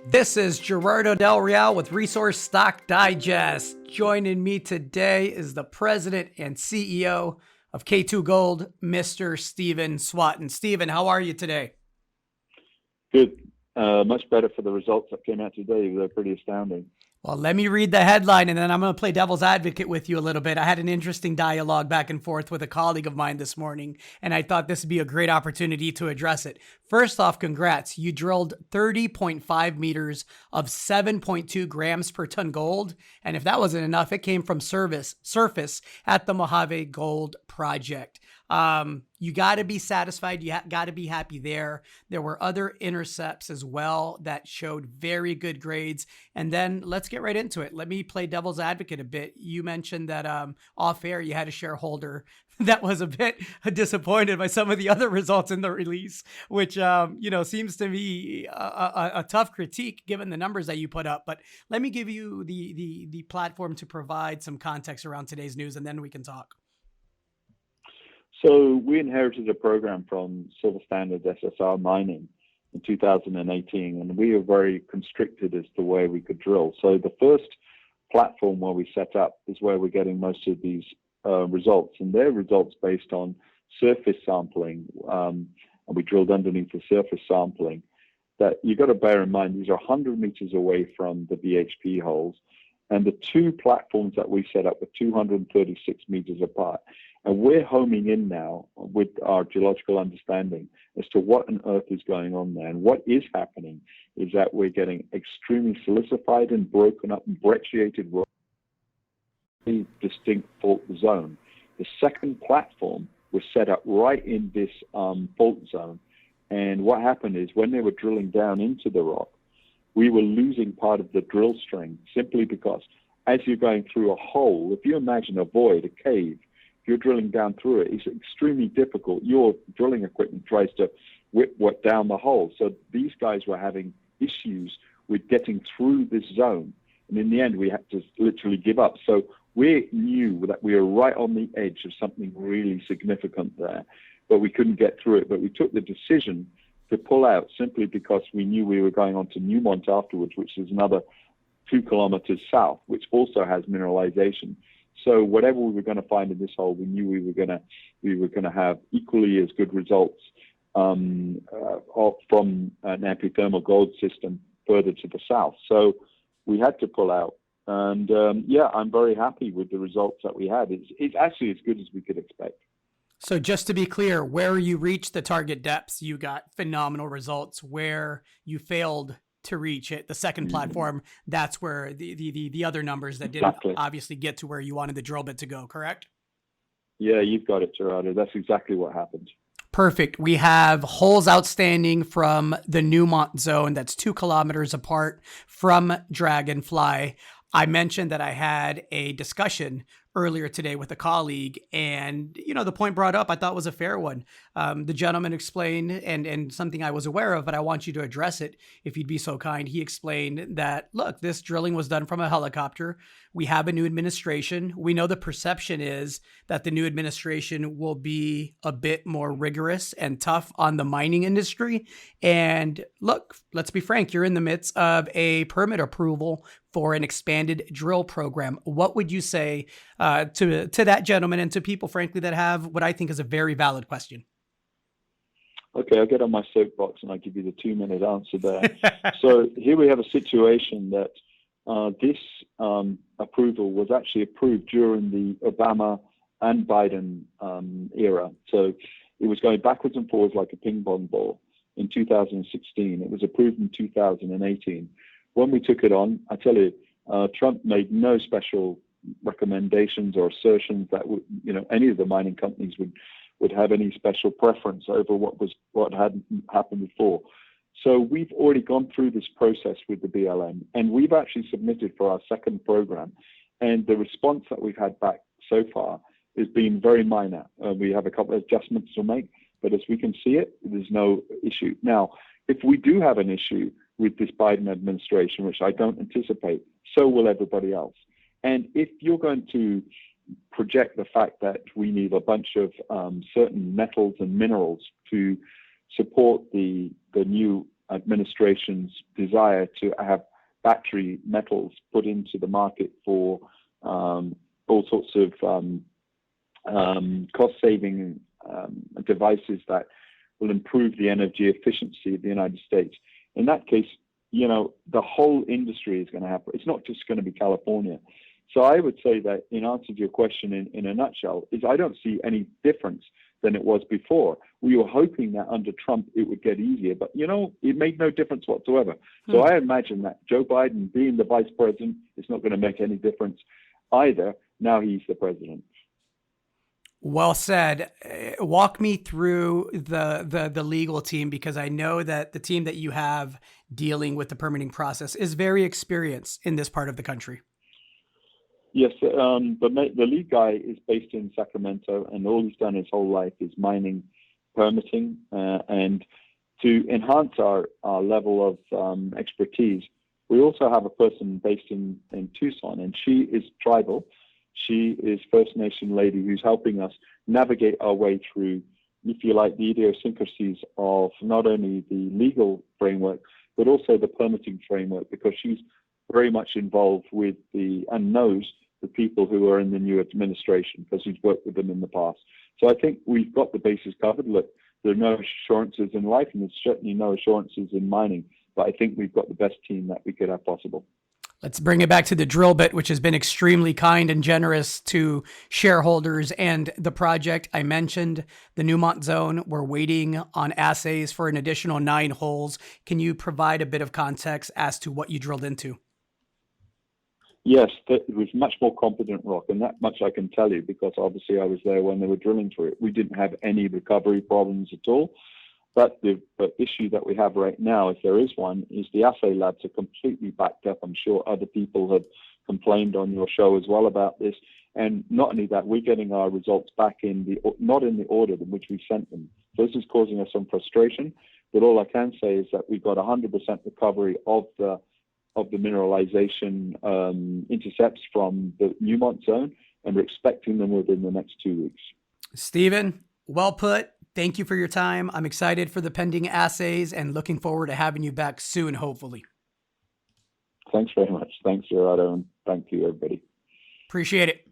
This is Gerardo Del Real with Resource Stock Digest. Joining me today is the president and CEO of K2 Gold, Mr. Stephen Swatton. Stephen, how are you today? Good. Much better for the results that came out today. They're pretty astounding. Well, let me read the headline and then I'm going to play devil's advocate with you a little bit. I had an interesting dialogue back and forth with a colleague of mine this morning, and I thought this would be a great opportunity to address it. First off, congrats. You drilled 30.5 meters of 7.2 grams per ton gold. And if that wasn't enough, it came from surface at the Mojave Gold Project. You got to be satisfied. You got to be happy there. There were other intercepts as well that showed very good grades. And then let's get right into it. Let me play devil's advocate a bit. You mentioned that off air, you had a shareholder that was a bit disappointed by some of the other results in the release, which, seems to be a tough critique given the numbers that you put up. But let me give you the platform to provide some context around today's news, and then we can talk. So we inherited a program from Silver Standard SSR Mining in 2018, and we were very constricted as to where we could drill. So the first platform where we set up is where we're getting most of these results, and they're results based on surface sampling, and we drilled underneath the surface sampling. That you've got to bear in mind, these are 100 meters away from the BHP holes, and the two platforms that we set up were 236 meters apart. And we're homing in now with our geological understanding as to what on earth is going on there. And what is happening is that we're getting extremely silicified and broken up and brecciated rock, distinct fault zone. The second platform was set up right in this fault zone. And what happened is when they were drilling down into the rock, we were losing part of the drill string simply because as you're going through a hole, if you imagine a void, a cave, if you're drilling down through it, it's extremely difficult. Your drilling equipment tries to whip down the hole. So these guys were having issues with getting through this zone. And in the end, we had to literally give up. So we knew that we were right on the edge of something really significant there, but we couldn't get through it. But we took the decision to pull out simply because we knew we were going on to Newmont afterwards, which is another 2 kilometers south, which also has mineralization. So whatever we were going to find in this hole, we knew we were going to have equally as good results from an epithermal gold system further to the south. So we had to pull out, and I'm very happy with the results that we had. It's actually as good as we could expect. So just to be clear, where you reached the target depths, you got phenomenal results. Where you failed to reach it, the second platform, that's where the other numbers that didn't obviously get to where you wanted the drill bit to go, correct? Yeah, you've got it, Gerardo. That's exactly what happened. Perfect. We have holes outstanding from the Newmont zone that's 2 kilometers apart from Dragonfly. I mentioned that I had a discussion earlier today with a colleague, and the point brought up I thought was a fair one. The gentleman explained, and something I was aware of, but I want you to address it if you'd be so kind. He explained that, look, this drilling was done from a helicopter. We have a new administration. We know the perception is that the new administration will be a bit more rigorous and tough on the mining industry. And look, let's be frank, you're in the midst of a permit approval for an expanded drill program. What would you say to that gentleman and to people, frankly, that have what I think is a very valid question? Okay, I'll get on my soapbox and I'll give you the 2-minute answer there. So here we have a situation that this approval was actually approved during the Obama and Biden era. So it was going backwards and forwards like a ping pong ball in 2016. It was approved in 2018. When we took it on, I tell you, Trump made no special recommendations or assertions that any of the mining companies would have any special preference over what had happened before. So we've already gone through this process with the BLM, and we've actually submitted for our second program. And the response that we've had back so far has been very minor. We have a couple of adjustments to make, but as we can see it, there's no issue. Now, if we do have an issue with this Biden administration, which I don't anticipate, so will everybody else. And if you're going to project the fact that we need a bunch of certain metals and minerals to support the new administration's desire to have battery metals put into the market for all sorts of cost-saving devices that will improve the energy efficiency of the United States. In that case, the whole industry is going to happen. It's not just going to be California. So I would say that in answer to your question in a nutshell is I don't see any difference than it was before. We were hoping that under Trump it would get easier, but it made no difference whatsoever. So I imagine that Joe Biden being the vice president is not going to make any difference either. Now he's the president. Well said. Walk me through the legal team, because I know that the team that you have dealing with the permitting process is very experienced in this part of the country. Yes, the lead guy is based in Sacramento, and all he's done his whole life is mining, permitting, and to enhance our level of expertise, we also have a person based in Tucson, and she is tribal. She is First Nation lady who's helping us navigate our way through, if you like, the idiosyncrasies of not only the legal framework, but also the permitting framework, because she's very much involved with and knows the people who are in the new administration, because she's worked with them in the past. So I think we've got the bases covered. Look, there are no assurances in life, and there's certainly no assurances in mining, but I think we've got the best team that we could have possible. Let's bring it back to the drill bit, which has been extremely kind and generous to shareholders and the project. I mentioned the Newmont zone. We're waiting on assays for an additional 9 holes. Can you provide a bit of context as to what you drilled into? Yes, it was much more competent rock, and that much I can tell you because obviously I was there when they were drilling through it. We didn't have any recovery problems at all. But the issue that we have right now, if there is one, is the assay labs are completely backed up. I'm sure other people have complained on your show as well about this. And not only that, we're getting our results back not in the order in which we sent them. So this is causing us some frustration. But all I can say is that we've got 100% recovery of the mineralization intercepts from the Newmont zone, and we're expecting them within the next 2 weeks. Stephen, well put. Thank you for your time. I'm excited for the pending assays and looking forward to having you back soon, hopefully. Thanks very much. Thanks, Gerardo, and thank you, everybody. Appreciate it.